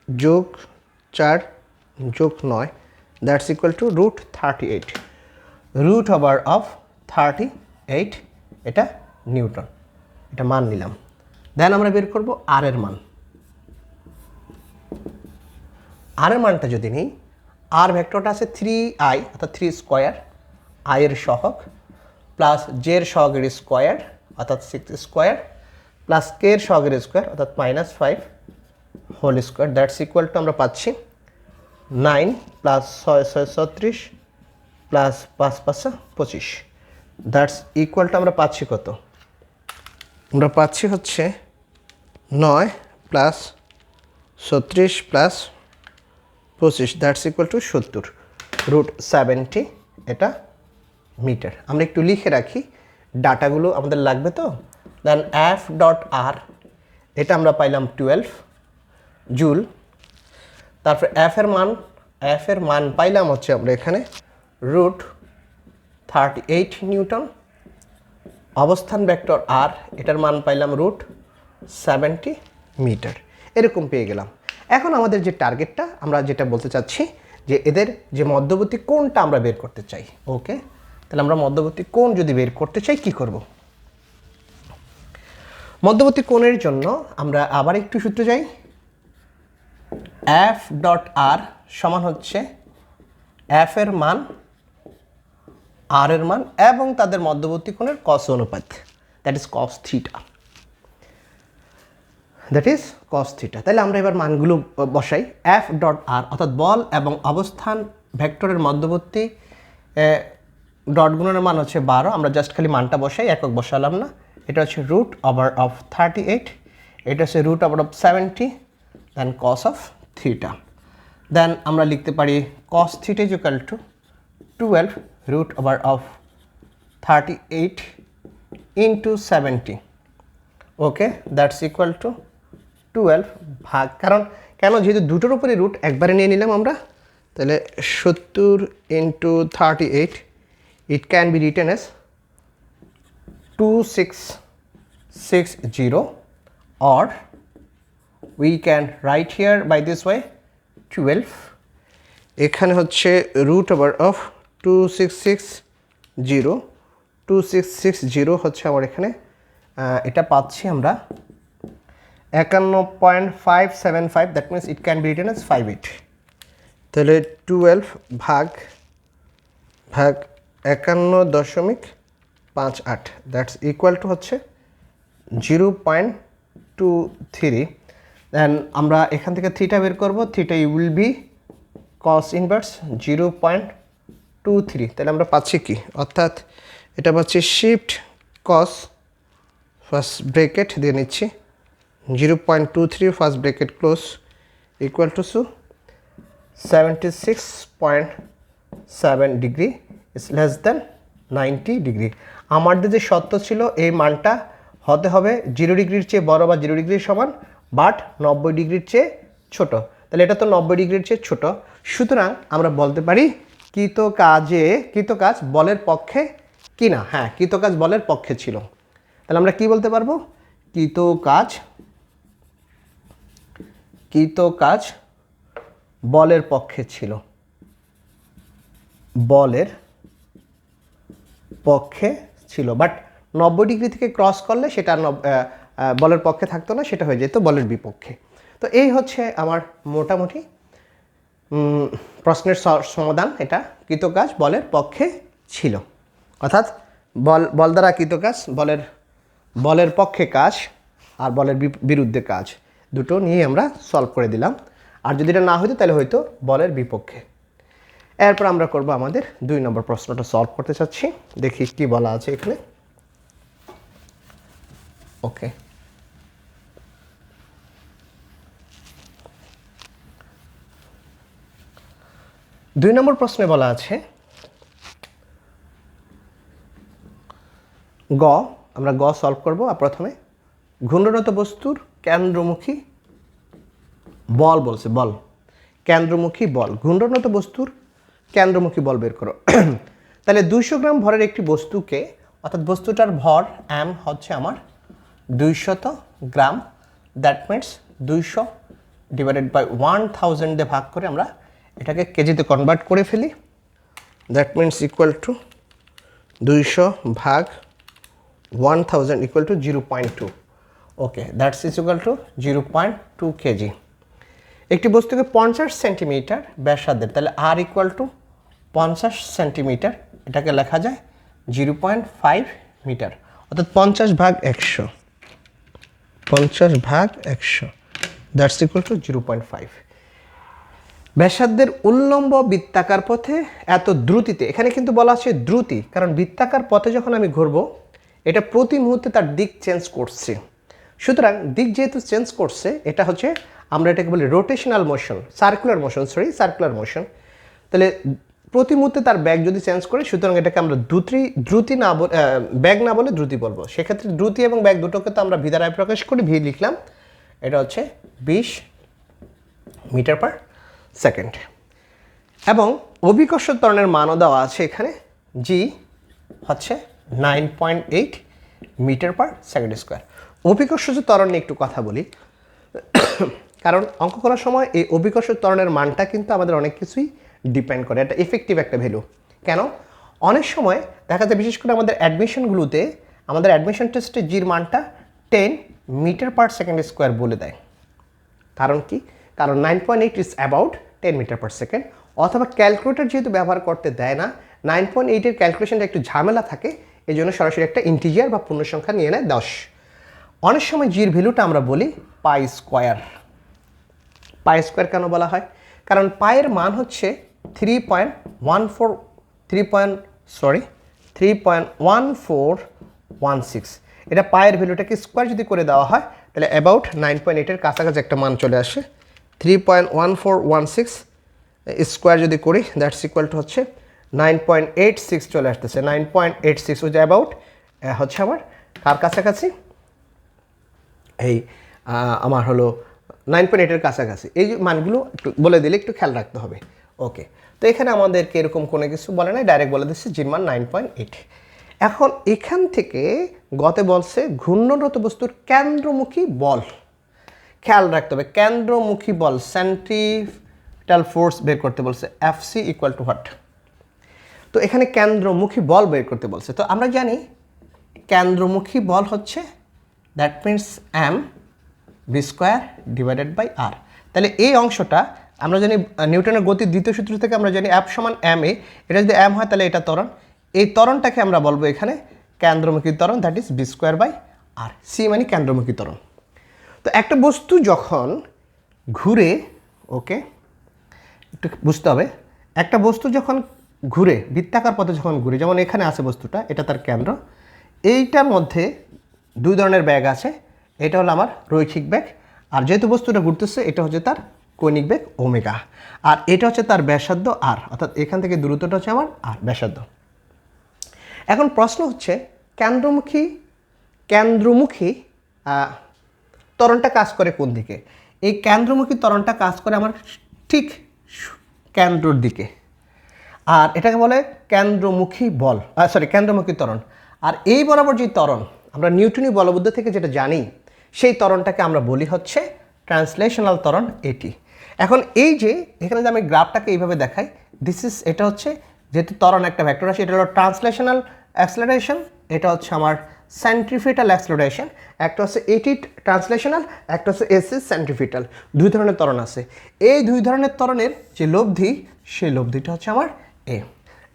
যোগ 4 যোগ 9, that's equal to √38, root over of 38, এটা নিউটন, এটা মান নিলাম। দেন আমরা বের করব আর এর মান। আর এর মানটা যদি নিই, আর ভেক্টরটা আছে 3i অর্থাৎ 3 স্কোয়ার, আই এর সহগ প্লাস জে এর সহগের স্কোয়ার অর্থাৎ 6 স্কোয়ার প্লাস কে এর সহগের স্কোয়ার অর্থাৎ -5 whole square, that's equal to আমরা পাচ্ছি 9 plus 6 6 36 plus 5 5 25, that's equal to আমরা পাচ্ছি কত? আমরা পাচ্ছি হচ্ছে 9 plus 36 plus 25, that's equal to 70 √70, এটা মিটার। আমরা একটু লিখে রাখি, ডাটাগুলো আমাদের লাগবে তো। দেন এফ ডট আর, এটা আমরা পাইলাম 12 জুল। তারপর এফ এর মান পাইলাম হচ্ছে আমরা এখানে √38 নিউটন। অবস্থান ভেক্টর আর, এটার মান পাইলাম √70 মিটার। এরকম পেয়ে গেলাম। এখন আমাদের যে টার্গেটটা, আমরা যেটা বলতে চাচ্ছি যে এদের যে মধ্যবর্তী কোণটা আমরা বের করতে চাই। ওকে, তাহলে আমরা মধ্যবর্তী কোণ যদি বের করতে চাই কি করব? মধ্যবর্তী কোণের জন্য আমরা আবার একটু সূত্রে যাই। এফ ডট আর সমান হচ্ছে এফ এর মান, আর এর মান এবং তাদের মধ্যবর্তী কোণের কস অনুপাত, দ্যাট ইজ কস থিটা, তাহলে আমরা এবার মানগুলো বসাই। এফ ডট আর অর্থাৎ বল এবং অবস্থান ভেক্টরের মধ্যবর্তী ডট গুণনের মান হচ্ছে 12। আমরা জাস্ট খালি মানটা বসাই, একক বসালাম না। এটা হচ্ছে √38, এটা হচ্ছে root over of 70 then cos of theta. Then আমরা লিখতে পারি cos theta is equal to 12 root over of 38 into 70। Okay, that's equal to 12 ভাগ, কারণ কেন যেহেতু দুটোর উপরে রুট একবারে নিয়ে নিলাম আমরা, তাহলে 70 into 38 it can be written S 2660, or we can write here by this way 12, এখানে হচ্ছে রুট ওভার অফ 2660 হচ্ছে আমার এখানে এটা পাচ্ছি আমরা 51.575, that means it can be written S 58। তাহলে 12 ভাগ 51.58, দ্যাটস ইকুয়াল টু হচ্ছে 0.23। দেন আমরা এখান থেকে থিটা বের করব, theta will be cos inverse 0.23। তাহলে আমরা পাচ্ছি কি, অর্থাৎ এটা পাচ্ছি শিফট কস ফার্স্ট ব্রেকেট দিয়ে নিচ্ছি 0.23 first bracket close equal to 76.7 degree is less than 90 degree. আমাদের যে সত্য ছিল এই মানটা হতে হবে 0 ডিগ্রির চেয়ে বড় বা 0 ডিগ্রির সমান, বাট 90 ডিগ্রির চেয়ে ছোট। তাহলে এটা তো 90 ডিগ্রির চেয়ে ছোট, সুতরাং আমরা বলতে পারি কৃতকাজ বলের পক্ষে কি না। হ্যাঁ, কৃতকাজ বলের পক্ষে ছিল। তাহলে আমরা কি বলতে পারবো, কৃতকাজ বলের পক্ষে ছিল, বলের পক্ষে ছিল, বাট 90 ডিগ্রি থেকে ক্রস করলে সেটা বলের পক্ষে থাকতো না, সেটা হয়ে যেত বলের বিপক্ষে। তো এই হচ্ছে আমার মোটামুটি প্রশ্নের সমাধান। এটা কৃতকাজ বলের পক্ষে ছিল, অর্থাৎ বল দ্বারা কৃতকাজ, বলের পক্ষে কাজ আর বলের বিরুদ্ধে কাজ, দুটো নিয়ে আমরা সলভ করে দিলাম। আর যদি এটা না হইতো তাহলে হয়তো বলের বিপক্ষে। এরপর আমরা করব আমাদের 2 নম্বর প্রশ্নটা সলভ করতে চাচ্ছি, দেখি কি বলা আছে এখানে। ওকে, দুই নম্বর প্রশ্নে বলা আছে আমরা গ সলভ করব। আর প্রথমে ঘূর্ণনত বস্তুর কেন্দ্রমুখী বল বলছে, কেন্দ্রমুখী বল, ঘূর্ণনত বস্তুর কেন্দ্রমুখী বল বের করো। তাহলে 200 গ্রাম ভরের একটি বস্তুকে, অর্থাৎ বস্তুটার ভর m হচ্ছে আমার 200 গ্রাম, দ্যাট মিনস 200 ডিভাইডেড বাই 1000 দিয়ে ভাগ করে আমরা এটাকে কেজিতে কনভার্ট করে ফেলি, দ্যাট মিনস ইকুয়াল টু 200 ভাগ 1000 equal to 0.2। Okay, that's is equal two 0.2 KG. একটি বস্তুকে 50 সেন্টিমিটার ব্যাসার্ধের, তাহলে আর ইকুয়াল টু 50 সেন্টিমিটার, এটাকে লেখা যায় 0.5 মিটার, অর্থাৎ 50 ভাগ 100, দ্যাটস ইকুয়াল টু 0.5। ব্যাসার্ধের উল্লম্ব বৃত্তাকার পথে এত দ্রুতিতে, এখানে কিন্তু বলা আছে দ্রুতি, কারণ বৃত্তাকার পথে যখন আমি ঘুরবো এটা প্রতি মুহূর্তে তার দিক চেঞ্জ করছে, সুতরাং দিক যেহেতু চেঞ্জ করছে, এটা হচ্ছে আমরা এটাকে বলি রোটেশনাল মোশন, সার্কুলার মোশন। তাহলে প্রতি মুহূর্তে তার ব্যাগ যদি চেঞ্জ করে, সুতরাং এটাকে আমরা ব্যাগ না বলে দ্রুতি বলবো। সেক্ষেত্রে দ্রুতি এবং ব্যাগ দুটোকে তো আমরা ভি দ্বারায় প্রকাশ করি, ভি লিখলাম, এটা হচ্ছে 20 মিটার পার সেকেন্ড। এবং অভিকর্ষ ত্বরণের মানও দেওয়া আছে এখানে, জি হচ্ছে 9.8 মিটার পার সেকেন্ড স্কোয়ার। অভিকর্ষ ত্বরণ নিয়ে একটু কথা বলি, কারণ অঙ্ক করার সময় এই অভিকর্ষ ত্বরণের মানটা কিন্তু আমাদের অনেক কিছুই ডিপেন্ড করে, এটা এফেক্টিভ একটা ভ্যালু। কেন, অনেক সময় দেখা যায় বিশেষ করে আমাদের অ্যাডমিশনগুলোতে, আমাদের অ্যাডমিশন টেস্টে জির মানটা 10 মিটার পার সেকেন্ড স্কোয়ার বলে দেয়। কারণ কি, কারণ 9.8 is about 10 metre per second, অথবা ক্যালকুলেটর যেহেতু ব্যবহার করতে দেয় না, 9.8-এর ক্যালকুলেশনটা একটু ঝামেলা থাকে, এই জন্য সরাসরি একটা ইন্টিজার বা পূর্ণ সংখ্যা নিয়ে নেয় 10। অনেক সময় জির ভ্যালুটা আমরা বলি পাই স্কোয়ার। কেন বলা হয়, কারণ পায়ের মান হচ্ছে 3.1416। এটা পায়ের ভ্যালুটাকে স্কোয়ার যদি করে দেওয়া হয়, তাহলে অ্যাবাউট 9.8-এর কাছাকাছি একটা মান চলে আসে। 3.1416 স্কোয়ার যদি করি দ্যাটস ইকুয়াল টু হচ্ছে 9.86 চলে আসতেছে। 9.86 ওই যে অ্যাবাউট হচ্ছে আমার কার কাছাকাছি, এই আমার হলো 9.8-এর কাছাকাছি। এই মানগুলো একটু বলে দিলে একটু খেয়াল রাখতে হবে। ওকে, তো এখানে আমাদেরকে এরকম কোনো কিছু বলে নাই, ডাইরেক্ট বলে দিচ্ছে জির মান 9.8। এখন এখান থেকে গতে বলছে ঘূর্ণনরত বস্তুর কেন্দ্রমুখী বল। খেয়াল রাখতে হবে কেন্দ্রমুখী বল, সেন্ট্রিপিটাল ফোর্স বের করতে বলছে, এফসি ইকুয়াল টু হোয়াট। তো এখানে কেন্দ্রমুখী বল বের করতে বলছে। তো আমরা জানি কেন্দ্রমুখী বল হচ্ছে that means m v square divided by r. তাহলে এই অংশটা আমরা জানি নিউটনের গতির দ্বিতীয় সূত্র থেকে আমরা জানি এফ সমান এম এ। এটা যদি এম হয় তাহলে এটা ত্বরণ, এই ত্বরণটাকে আমরা বলবো এখানে কেন্দ্রমুখী ত্বরণ, that is V square by R. C মানে কেন্দ্রমুখী ত্বরণ। তো একটা বস্তু যখন ঘুরে, ওকে একটু বুঝতে হবে, একটা বস্তু যখন ঘুরে বৃত্তাকার পথে যখন ঘুরে, যেমন এখানে আছে বস্তুটা, এটা তার কেন্দ্র, এইটার মধ্যে দুই ধরনের ব্যাগ আছে। এটা হলো আমার রৈখিক ব্যাগ, আর যেহেতু বস্তুটা ঘুরতেছে এটা হচ্ছে তার কৌণিক ব্যাগ ওমেগা, আর এটা হচ্ছে তার ব্যাসার্ধ আর, অর্থাৎ এখান থেকে দূরত্বটা হচ্ছে আমার আর ব্যাসার্ধ। এখন প্রশ্ন হচ্ছে কেন্দ্রমুখী ত্বরণটা কাজ করে কোন দিকে? এই কেন্দ্রমুখী ত্বরণটা কাজ করে আমার ঠিক কেন্দ্রর দিকে, আর এটাকে বলে কেন্দ্রমুখী বল, কেন্দ্রমুখী ত্বরণ। আর এই বরাবর যে ত্বরণ আমরা নিউটনীয় বলবুদ্ধি থেকে যেটা জানি, সেই ত্বরণটাকে আমরা বলি হচ্ছে ট্রান্সলেশনাল ত্বরণ এটি। এখন এই যে এখানে যে আমি গ্রাফটাকে এইভাবে দেখাই, এটা হচ্ছে যেহেতু ত্বরণ একটা ভেক্টর আছে, এটা হলো ট্রান্সলেশনাল অ্যাক্সেলারেশন, এটা হচ্ছে আমার সেন্ট্রিফিটাল অ্যাক্সেলারেশন। একটা হচ্ছে এটি ট্রান্সলেশনাল, একটা হচ্ছে এসি সেন্ট্রিফিটাল। দুই ধরনের ত্বরণ আছে। এই দুই ধরনের ত্বরণের যে লব্ধি, সেই লব্ধিটা হচ্ছে আমার এ।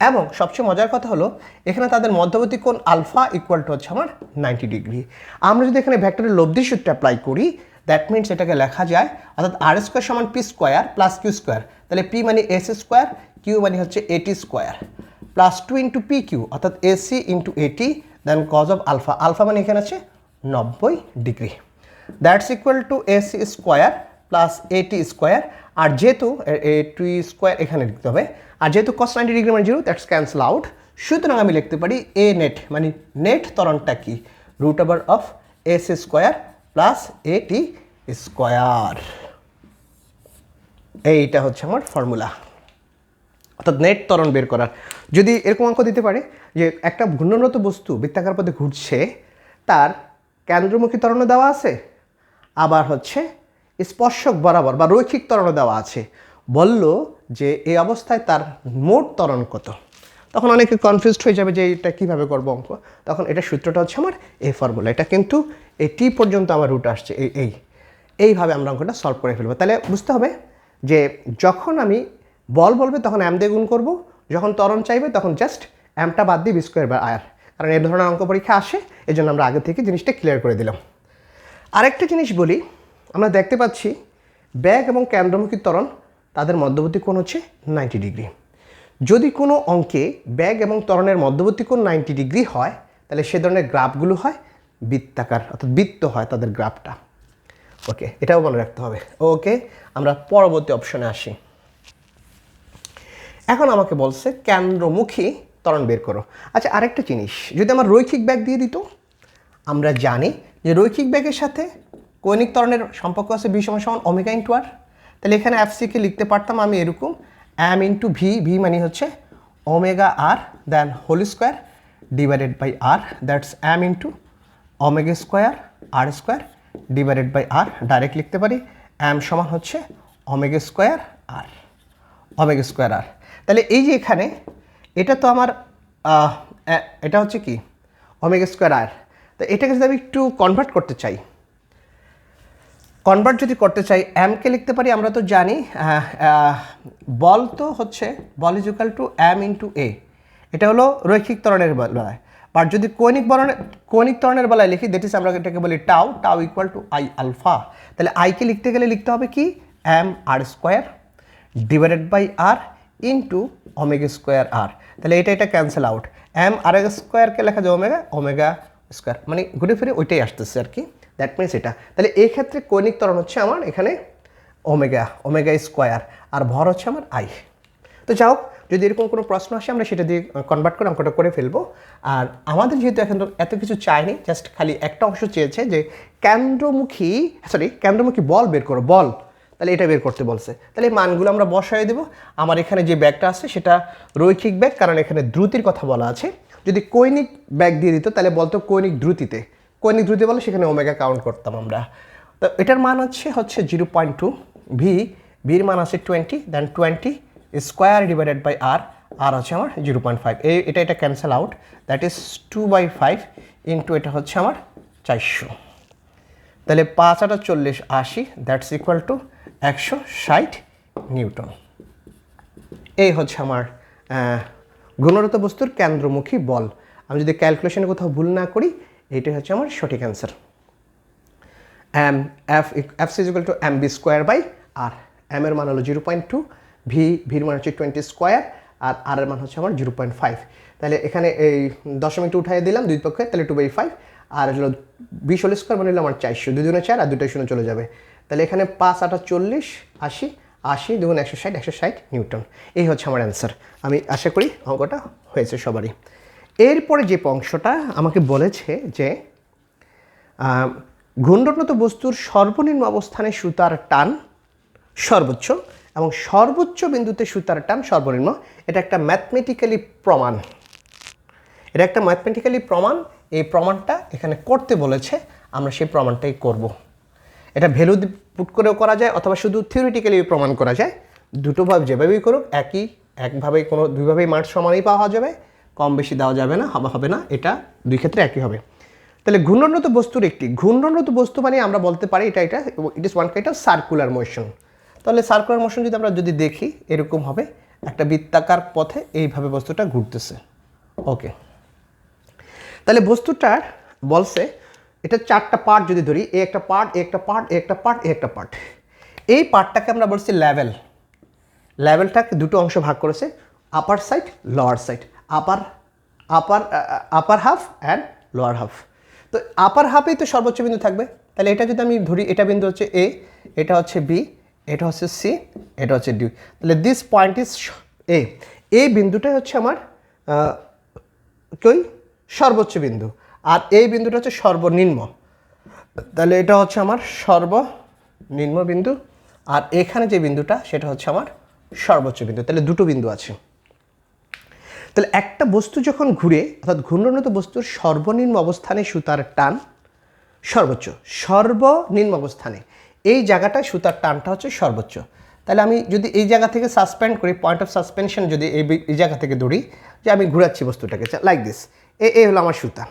এবং সবচেয়ে মজার কথা হলো এখানে তাদের মধ্যবর্তী কোণ আলফা ইকুয়াল টু হচ্ছে আমার 90 ডিগ্রি। আমরা যদি এখানে ভেক্টরের লব্ধি সূত্র অ্যাপ্লাই করি, দ্যাট মিনস এটাকে লেখা যায় অর্থাৎ আর স্কোয়ার সমান P square plus Q square. তাহলে পি মানে এস স্কোয়ার, কিউ মানে হচ্ছে AT square, plus 2 into P Q অর্থাৎ AC into AT, then cos of alpha. Alpha মানে এখানে আছে 90 degree, that's equal to AC square plus AT square. আর যেহেতু এটি স্কোয়ার এখানে লিখতে হবে, আর যেহেতু cos 90 ডিগ্রি মানে 0, দ্যাটস ক্যান্সেল আউট। সুতরাং আমি লিখতে পারি এ নেট মানে নেট ত্বরণটা কি, root over of S square plus AT square. এইটা হচ্ছে আমার ফর্মুলা, অর্থাৎ নেট ত্বরণ বের করার। যদি এরকম অঙ্ক দিতে পারে যে একটা ঘূর্ণনরত বস্তু বৃত্তাকার পথে ঘুরছে, তার কেন্দ্রমুখী ত্বরণও দেওয়া আছে, আবার হচ্ছে স্পর্শক বরাবর বা রৈখিক ত্বরণও দেওয়া আছে, বলল যে এই অবস্থায় তার মোট ত্বরণ কত, তখন অনেকে কনফিউজড হয়ে যাবে যে এটা কীভাবে করবো অঙ্ক। তখন এটা সূত্রটা হচ্ছে আমার এই ফর্মুলা। এটা কিন্তু এই টি পর্যন্ত আমার রুট আসছে, এইভাবে আমরা অঙ্কটা সলভ করে ফেলবো। তাহলে বুঝতে হবে যে যখন আমি বল বলবে তখন এম দিয়ে গুণ করবো, যখন ত্বরণ চাইবে তখন জাস্ট এমটা বাদ দিয়ে বি স্কোয়ার বাই আর। কারণ এই ধরনের অঙ্ক পরীক্ষা আসে, এই জন্য আমরা আগে থেকে জিনিসটা ক্লিয়ার করে দিলাম। আরেকটা জিনিস বলি, আমরা দেখতে পাচ্ছি ব্যাগ এবং কেন্দ্রমুখী ত্বরণ তাদের মধ্যবর্তী কোণ হচ্ছে 90 ডিগ্রি। যদি কোনো অঙ্কে ব্যাগ এবং ত্বরণের মধ্যবর্তী কোণ 90 ডিগ্রি হয়, তাহলে সে ধরনের গ্রাফগুলো হয় বৃত্তাকার, অর্থাৎ বৃত্ত হয় তাদের গ্রাফটা। ওকে, এটাও মনে রাখতে হবে। ওকে, আমরা পরবর্তী অপশনে আসি। এখন আমাকে বলছে কেন্দ্রমুখী ত্বরণ বের করো। আচ্ছা, আরেকটা জিনিস, যদি আমার রৈখিক ব্যাগ দিয়ে দিত, আমরা জানি যে রৈখিক ব্যাগের সাথে কৌণিক ত্বরণের সম্পর্ক আছে বি সমান ওমেগা ইন্টু আর। তাহলে এখানে এফসিকে লিখতে পারতাম আমি এরকম এম ইন্টু ভি, ভি মানে হচ্ছে omega R then whole square divided by R, that's M into omega square R square divided by R. Direct লিখতে পারি এম সমান হচ্ছে omega square R, omega square আর। তাহলে এই যে এখানে এটা তো আমার এটা হচ্ছে কি ওমেগা স্কোয়ার আর। তো এটাকে যদি আমি একটু কনভার্ট করতে চাই, যদি করতে চাই এমকে লিখতে পারি, আমরা তো জানি বল তো হচ্ছে বল is equal to m into a, এটা হলো রৈখিক ত্বরণের বেলায়। বাট যদি কৌণিক ত্বরণের বেলায় লিখি, দ্যাট ইজ আমরা এটাকে বলি tau equal to I alpha. তাহলে আইকে লিখতে গেলে লিখতে হবে কি m r square divided by r into omega square আর। তাহলে এটা ক্যান্সেল আউট, এম আর স্কোয়ারকে লেখা যায় ওমেগা স্কোয়ার, মানে ঘুরে ফিরে ওইটাই আসতেছে আর কি। দ্যাট মিনস এটা। তাহলে এই ক্ষেত্রে কৌণিক ত্বরণ হচ্ছে আমার এখানে ওমেগা স্কোয়ার, আর ভর হচ্ছে আমার আই। তো যাই হোক, যদি এরকম কোনো প্রশ্ন আসে আমরা সেটা দিয়ে কনভার্ট করে অঙ্কটা করে ফেলবো। আর আমাদের যেহেতু এখন তো এত কিছু চাইনি, জাস্ট খালি একটা অংশ চেয়েছে যে কেন্দ্রমুখী বল বের করো, বল, তাহলে এটা বের করতে বলছে। তাহলে এই মানগুলো আমরা বসায় দেবো। আমার এখানে যে ব্যাগটা আছে সেটা রৈখিক ব্যাগ, কারণ এখানে দ্রুতির কথা বলা আছে। যদি কৈনিক ব্যাগ দিয়ে দিত তাহলে বলতো কৈনিক দ্রুতিতে বলে সেখানে ওমেগা কাউন্ট করতাম আমরা। তো এটার মান হচ্ছে 0.2, ভির মান আছে 20, দেন 20 স্কোয়ার ডিভাইডেড বাই আর হচ্ছে আমার 0.5। এটা cancel out, that is 2/5 into এটা হচ্ছে আমার 400। তাহলে 5 × 8 = 40, 80, দ্যাটস ইকুয়াল টু 160 নিউটন। এই হচ্ছে আমার ঘূর্ণরত বস্তুর কেন্দ্রমুখী বল। আমি যদি ক্যালকুলেশনে কোথাও ভুল না করি, এইটাই হচ্ছে আমার সঠিক answer. F is equal to mv²/r। m এর মান হলো 0.2, ভির মান হচ্ছে 20 স্কোয়ার, আর আর এর মান হচ্ছে আমার 0.5। তাহলে এখানে এই দশমিকটা উঠাই দিলাম দুই পক্ষে, তাহলে 2/5, আর হলো 20 হোল স্কোয়ার মানে হলো আমার 400, 2 × 4 আর 2টা 0 চলে যাবে। তাহলে এখানে 5 × 8 = 40, 80, 80 × 2 = 160 নিউটন। এই হচ্ছে আমার অ্যান্সার। আমি আশা করি অঙ্কটা হয়েছে সবারই। এরপরে যে অংশটা আমাকে বলেছে যে ঘূর্ণনত বস্তুর সর্বনিম্ন অবস্থানে সুতার টান সর্বোচ্চ এবং সর্বোচ্চ বিন্দুতে সুতার টান সর্বনিম্ন। এটা একটা ম্যাথমেটিক্যালি প্রমাণ। এই প্রমাণটা এখানে করতে বলেছে, আমরা সেই প্রমাণটাই করব। এটা ভ্যালু পুট করেও করা যায় অথবা শুধু থিওরিটিক্যালি প্রমাণ করা যায়। দুটোভাবে যেভাবেই করুক একভাবেই কোনো দুইভাবেই মার্ক সমানই পাওয়া যাবে, কম বেশি দেওয়া যাবে না, হবে না, এটা দুই ক্ষেত্রে একই হবে। তাহলে ঘূর্ণনত বস্তু মানে আমরা বলতে পারি এটা it is one kind of circular motion. তাহলে সার্কুলার মোশন যদি দেখি এরকম হবে, একটা বৃত্তাকার পথে এইভাবে বস্তুটা ঘুরতেছে। ওকে, তাহলে বস্তুটার বলছে এটা 4টা পার্ট যদি ধরি, একটা পার্ট, একটা পার্ট, একটা পার্ট, একটা পার্ট। এই পার্টটাকে আমরা বলছি লেভেলটাকে দুটো অংশ ভাগ করেছে, আপার side, lower side, upper half and lower half. তো আপার হাফেই তো সর্বোচ্চ বিন্দু থাকবে। তাহলে এটা যদি আমি ধরি, এটা বিন্দু হচ্ছে এ, এটা হচ্ছে বি, এটা হচ্ছে সি, এটা হচ্ছে ডি। তাহলে দিস পয়েন্ট ইজ এ। এই বিন্দুটাই হচ্ছে আমার সর্বোচ্চ বিন্দু, আর এই বিন্দুটা হচ্ছে সর্বনিম্ন। তাহলে এটা হচ্ছে আমার সর্বনিম্ন বিন্দু, আর এখানে যে বিন্দুটা সেটা হচ্ছে আমার সর্বোচ্চ বিন্দু। তাহলে দুটো বিন্দু আছে। তাহলে একটা বস্তু যখন ঘুরে, অর্থাৎ ঘূর্ণনত বস্তুর সর্বনিম্ন অবস্থানে সুতার টান সর্বনিম্ন অবস্থানে, এই জায়গাটায় সুতার টানটা হচ্ছে সর্বোচ্চ। তাহলে আমি যদি এই জায়গা থেকে সাসপেন্ড করি, পয়েন্ট অফ সাসপেনশন যদি এই জায়গা থেকে ধরি, যে আমি ঘুরাচ্ছি বস্তুটাকে লাইক দিস, এই হলো আমার সুতা।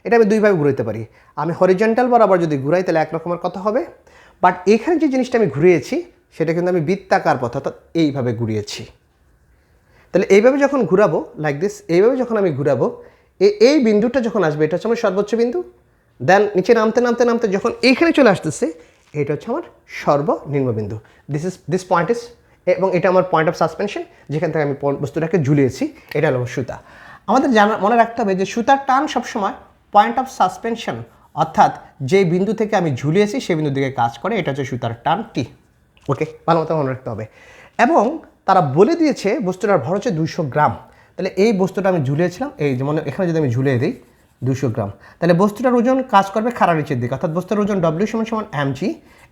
এটা আমি দুইভাবে ঘুরাইতে পারি। আমি হরিজন্টাল বরাবর যদি ঘুরাই তাহলে একরকমের কথা হবে, বাট এখানে যে জিনিসটা আমি ঘুরিয়েছি সেটা কিন্তু আমি বৃত্তাকার পথ, অর্থাৎ এইভাবে ঘুরিয়েছি। তাহলে এইভাবে যখন ঘুরাবো লাইক দিস, এইভাবে যখন আমি ঘুরাবো, এই বিন্দুটা যখন আসবে এটা হচ্ছে আমার সর্বোচ্চ বিন্দু। দেন নিচে নামতে যখন এইখানে চলে আসতেছে, এটা হচ্ছে আমার সর্বনিম্ন বিন্দু। দিস পয়েন্ট ইজ, এবং এটা আমার পয়েন্ট অফ সাসপেনশন, যেখান থেকে আমি বস্তুটাকে ঝুলিয়েছি, এটা হলো সুতা। আমাদের মনে রাখতে হবে যে সুতার টান সবসময় পয়েন্ট অফ সাসপেনশন, অর্থাৎ যে বিন্দু থেকে আমি ঝুলিয়েছি সেই বিন্দুর দিকে কাজ করে, এটা হচ্ছে সুতার টান টি। ওকে, ভালো মতো মনে রাখতে হবে। এবং তারা বলে দিয়েছে বস্তুটার ভর হচ্ছে 200 গ্রাম। তাহলে এই বস্তুটা আমি ঝুলিয়েছিলাম, এই যেমন এখানে যদি আমি ঝুলিয়ে দিই 200 গ্রাম, তাহলে বস্তুটার ওজন কাজ করবে খাড়া নিচের দিকে, অর্থাৎ বস্তুর ওজন W = mg,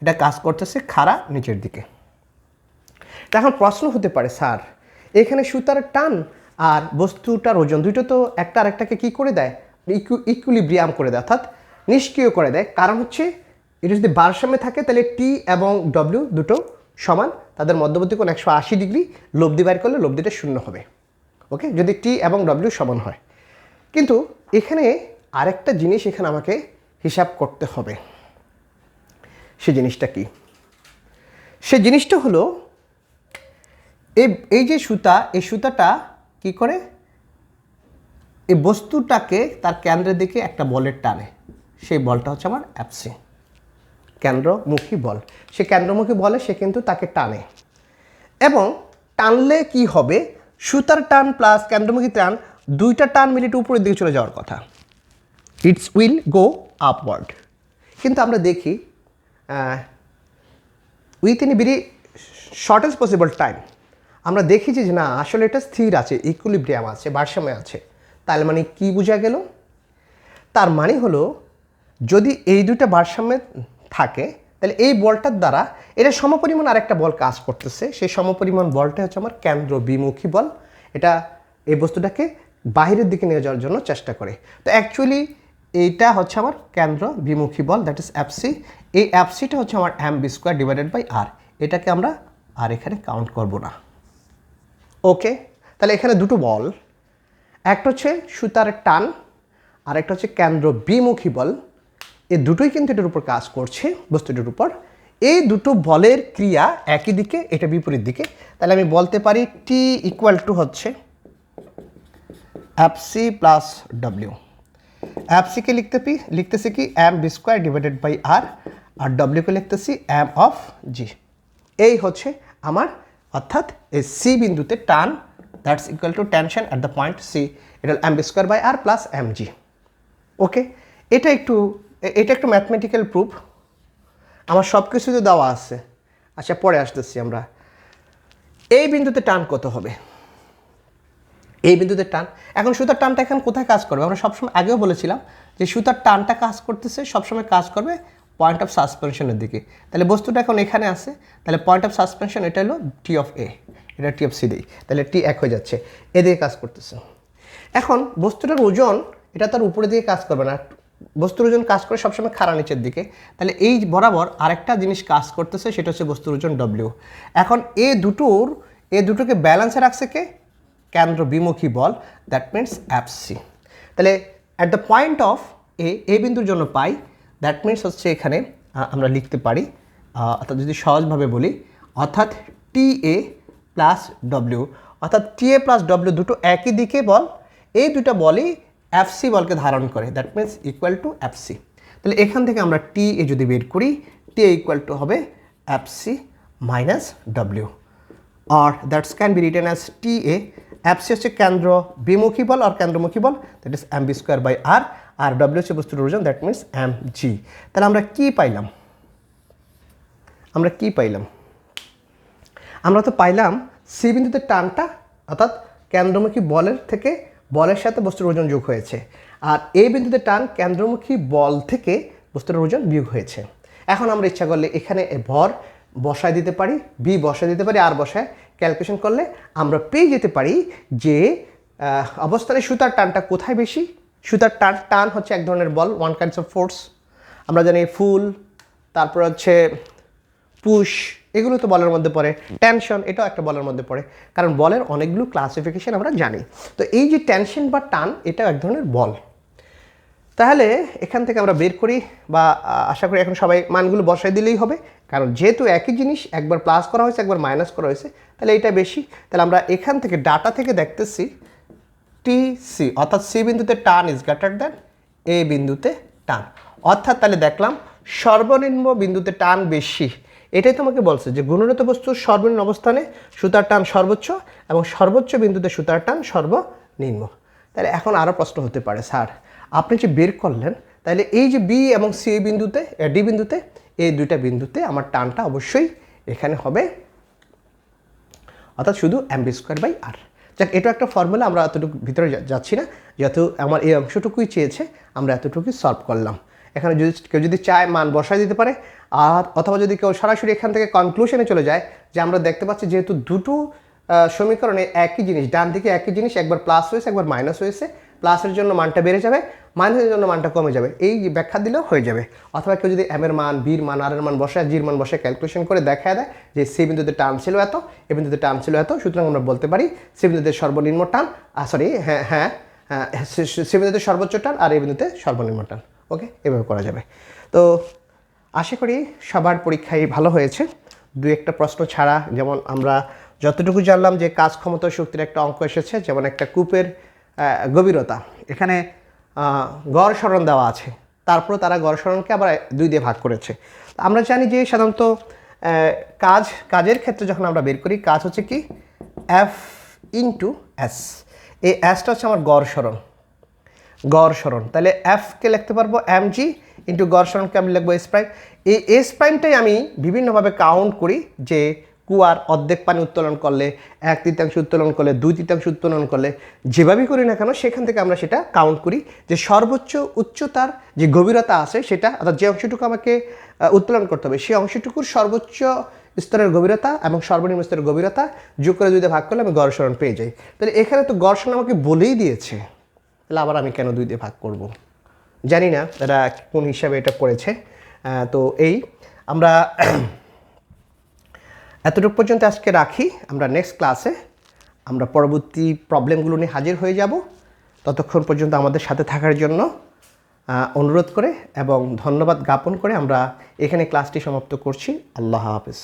এটা কাজ করতেছে খাড়া নিচের দিকে। এখন প্রশ্ন হতে পারে, স্যার এখানে সুতার টান আর বস্তুটার ওজন দুটো তো একটা আরেকটাকে কী করে দেয়, ইকুইলিব্রিয়াম করে দেয়, অর্থাৎ নিষ্ক্রিয় করে দেয়। কারণ হচ্ছে এটা যদি ভারসাম্যে থাকে তাহলে টি এবং ডব্লিউ দুটো সমান, তাদের মধ্যবর্তী কোণ 180 ডিগ্রি, লব্ধি বাইর করলে লব্ধিটা 0 হবে। ওকে, যদি টি এবং ডব্লিউ সমান হয়। কিন্তু এখানে আরেকটা জিনিস এখানে আমাকে হিসাব করতে হবে। সে জিনিসটা কি? সে জিনিসটা হলো এই যে সুতা, এই সুতাটা কি করে এই বস্তুটাকে তার কেন্দ্রের দিকে একটা বলের টানে, সেই বলটা হচ্ছে আমার এফসি, কেন্দ্রমুখী বল। সে কেন্দ্রমুখী বলে সে কিন্তু তাকে টানে, এবং টানলে কি হবে, সুতার টান প্লাস কেন্দ্রমুখী টান, দুইটা টান মিলে উপরের দিকে চলে যাওয়ার কথা। It's will go upward. কিন্তু আমরা দেখি within a very shortest possible time আমরা দেখি যে না আসলে এটা স্থির আছে, ইকুইলিব্রিয়াম আছে, ভারসাম্য আছে। তাহলে মানে কি বোঝা গেল? তার মানে হলো যদি এই দুটো ভারসাম্যে থাকে তাহলে এই বলটার দ্বারা এটা সমপরিমাণ আরেকটা বল কাজ করতেছে। সেই সমপরিমাণ বলটা হচ্ছে আমার কেন্দ্র বিমুখী বল। এটা এই বস্তুটাকে বাইরের দিকে নিয়ে যাওয়ার জন্য চেষ্টা করে। তো অ্যাকচুয়ালি এইটা হচ্ছে আমার কেন্দ্র বিমুখী বল, দ্যাট ইজ এফসি। এই এফসিটা হচ্ছে আমার mv² ডিভাইডেড বাই আর। এটাকে আমরা আর এখানে কাউন্ট করব না। ওকে, তাহলে এখানে দুটো বল, একটা হচ্ছে সুতার টান আর একটা হচ্ছে কেন্দ্র বিমুখী বল। এই দুটোই কিন্তু এটার উপর কাজ করছে, বস্তুটার উপর। এই দুটো বলের ক্রিয়া একই দিকে, এটা বিপরীত দিকে। তাহলে আমি বলতে পারি টি ইকুয়াল টু হচ্ছে এফসি প্লাস ডব্লিউ। এফসিকে লিখতেছি কি mv² ডিভাইডেড বাই আর, আর ডব্লিউকে লিখতেছি m অফ জি। এই হচ্ছে আমার, অর্থাৎ এই সি বিন্দুতে টান, that's equal to tension at the point C, এটা mv² by R plus mg। Okay, এটা একটু ম্যাথমেটিক্যাল প্রুফ, আমার সব কিছুতে দেওয়া আছে। আচ্ছা, পরে আসতেছি আমরা। এই বিন্দুতে টান কত হবে? এই বিন্দুতে টান, এখন সুতার টানটা এখন কোথায় কাজ করবে? আমরা সবসময় আগেও বলেছিলাম যে সুতার টানটা কাজ করতেছে, সবসময় কাজ করবে পয়েন্ট অফ সাসপেনশনের দিকে। তাহলে বস্তুটা এখন এখানে আছে, তাহলে পয়েন্ট অফ সাসপেনশন এটা হলো টি অফ এ, এটা টি অফ সি দিই, তাহলে টি এক হয়ে যাচ্ছে, এদিকে কাজ করতেছে। এখন বস্তুটার ওজন এটা তার উপরে দিকে কাজ করবে না, বস্তুর ওজন কাজ করে সবসময় খাড়া নিচের দিকে। তাহলে এই বরাবর আরেকটা জিনিস কাজ করতেছে, সেটা হচ্ছে বস্তুর ওজন ডব্লিউ। এখন এই দুটোকে ব্যালেন্সে রাখছে কে? কেন্দ্র বিমুখী বল, দ্যাট মিনস এফসি। তাহলে অ্যাট দ্য পয়েন্ট অফ এ বিন্দুর জন্য পাই, দ্যাট মিনস হচ্ছে এখানে আমরা লিখতে পারি, অর্থাৎ যদি সহজভাবে বলি, অর্থাৎ টি এ প্লাস ডব্লিউ, অর্থাৎ টি এ প্লাস ডব্লিউ দুটো একই দিকে বল, এই দুটো বলই এফসি বলকে ধারণ করে, that means equal to FC. তাহলে এখান থেকে আমরা টি এ যদি বের করি, টি এ ইকুয়াল টু হবে FC minus W, or that can be written as TA. FC হচ্ছে কেন্দ্র বিমুখী বল আর কেন্দ্রমুখী বল, that is mv² by r, আর ডব্লিউ হচ্ছে বস্তুর ওজন, দ্যাট মিনস mg। তাহলে আমরা কি পাইলাম? আমরা তো পাইলাম সি বিন্দুতে টানটা, অর্থাৎ কেন্দ্রমুখী বলের থেকে বলের সাথে বস্তুর ওজন যোগ হয়েছে, আর এই বিন্দুতে টান কেন্দ্রমুখী বল থেকে বস্তুর ওজন বিয়োগ হয়েছে। এখন আমরা ইচ্ছা করলে এখানে ভর বসায় দিতে পারি, বি বসায় দিতে পারি, আর বসায় ক্যালকুলেশন করলে আমরা পেয়ে যেতে পারি যে অবস্থানে সুতার টানটা কোথায় বেশি। সুতার টান হচ্ছে এক ধরনের বল, ওয়ান কাইন্ডস অফ ফোর্স। আমরা জানি ফুল, তারপর হচ্ছে পুশ, এগুলো তো বলের মধ্যে পড়ে। টেনশন, এটাও একটা বলের মধ্যে পড়ে, কারণ বলের অনেকগুলো ক্লাসিফিকেশন আমরা জানি। তো এই যে টেনশন বা টান, এটাও এক ধরনের বল। তাহলে এখান থেকে আমরা বের করি, বা আশা করি এখন সবাই মানগুলো বসাই দিলেই হবে, কারণ যেহেতু একই জিনিস একবার প্লাস করা হয়েছে একবার মাইনাস করা হয়েছে, তাহলে এটা বেশি। তাহলে আমরা এখান থেকে ডাটা থেকে দেখতেছি টি সি, অর্থাৎ সি বিন্দুতে টান ইজ গ্রেটার দ্যান এ বিন্দুতে টান, অর্থাৎ তাহলে দেখলাম সর্বনিম্ন বিন্দুতে টান বেশি। এটাই তোমাকে বলছে যে গুণনীত বস্তুর সর্বনিম্ন অবস্থানে সুতার টান সর্বোচ্চ এবং সর্বোচ্চ বিন্দুতে সুতার টান সর্বনিম্ন। তাহলে এখন আরও প্রশ্ন হতে পারে, স্যার আপনি যে বের করলেন, তাহলে এই যে বি এবং সি বিন্দুতে, ডি বিন্দুতে, এই দুইটা বিন্দুতে আমার টানটা অবশ্যই এখানে হবে, অর্থাৎ শুধু mv² বাই আর। যাক, এটা একটা ফর্মুলা, আমরা এতটুকু ভিতরে যাচ্ছি না, যেহেতু আমার এই অংশটুকুই চেয়েছে, আমরা এতটুকুই সলভ করলাম। এখানে কেউ যদি চায় মান বসায় দিতে পারে, আর অথবা যদি কেউ সরাসরি এখান থেকে কনক্লুশনে চলে যায় যে আমরা দেখতে পাচ্ছি যেহেতু দুটো সমীকরণে একই জিনিস, ডান দিকে একই জিনিস, একবার প্লাস হয়েছে একবার মাইনাস হয়েছে, প্লাসের জন্য মানটা বেড়ে যাবে, মাইনাসের জন্য মানটা কমে যাবে, এই ব্যাখ্যা দিলেও হয়ে যাবে। অথবা কেউ যদি এম এর মান, বির মান, আর এর মান বসায়, জির মান বসায় ক্যালকুলেশন করে দেখা দেয় যে সি বিন্দুতে টান ছিল এত, এ বিন্দুতে টান ছিল এত, সুতরাং আমরা বলতে পারি সি বিন্দুতে সর্বনিম্ন টান, সি বিন্দুতে সর্বোচ্চ টান আর এই বিন্দুতে সর্বনিম্ন টান। ওকে, এভাবে করা যাবে। তো আশা করি সবার পরীক্ষায় ভালো হয়েছে, দু একটা প্রশ্ন ছাড়া। যেমন আমরা যতটুকু জানলাম যে কাজ ক্ষমতা শক্তির একটা অঙ্ক এসেছে, যেমন একটা কূপের গভীরতা, এখানে গড় সরণ দেওয়া আছে, তারপরে তারা গড় সরণকে আবার 2 দিয়ে ভাগ করেছে। আমরা জানি যে সাধারণত কাজের ক্ষেত্রে যখন আমরা বের করি, কাজ হচ্ছে কি এফ ইন্টু এস, এই এসটা হচ্ছে আমার গড় সরণ। তাহলে এফকে লিখতে পারবো mg, ইন্টু গড় সরণকে আমি লিখবো এস প্রাইম। এই এস প্রাইমটাই আমি বিভিন্নভাবে কাউন্ট করি, যে কুয়ার অর্ধেক পানি উত্তোলন করলে, 1/3 উত্তোলন করলে, 2/3 উত্তোলন করলে, যেভাবেই করি না কেন সেখান থেকে আমরা সেটা কাউন্ট করি যে সর্বোচ্চ উচ্চতার যে গভীরতা আছে সেটা, অর্থাৎ যে অংশটুকু আমাকে উত্তোলন করতে হবে সেই অংশটুকুর সর্বোচ্চ স্তরের গভীরতা এবং সর্বনিম্ন স্তরের গভীরতা যোগ করে 2 দিয়ে ভাগ করলে আমি গড় সরণ পেয়ে যাই। তাহলে এখানে তো গড় সরণ আমাকে বলেই দিয়েছে, তাহলে আবার আমি কেন 2 দিয়ে ভাগ করব? জানি না তারা কোন হিসাবে এটা করেছে। তো এই আমরা এতটুকু পর্যন্ত আজকে রাখি। আমরা নেক্সট ক্লাসে আমরা পরবর্তী প্রবলেমগুলো নিয়ে হাজির হয়ে যাব। ততক্ষণ পর্যন্ত আমাদের সাথে থাকার জন্য অনুরোধ করে এবং ধন্যবাদ জ্ঞাপন করে আমরা এখানে ক্লাসটি সমাপ্ত করছি। আল্লাহ হাফেজ।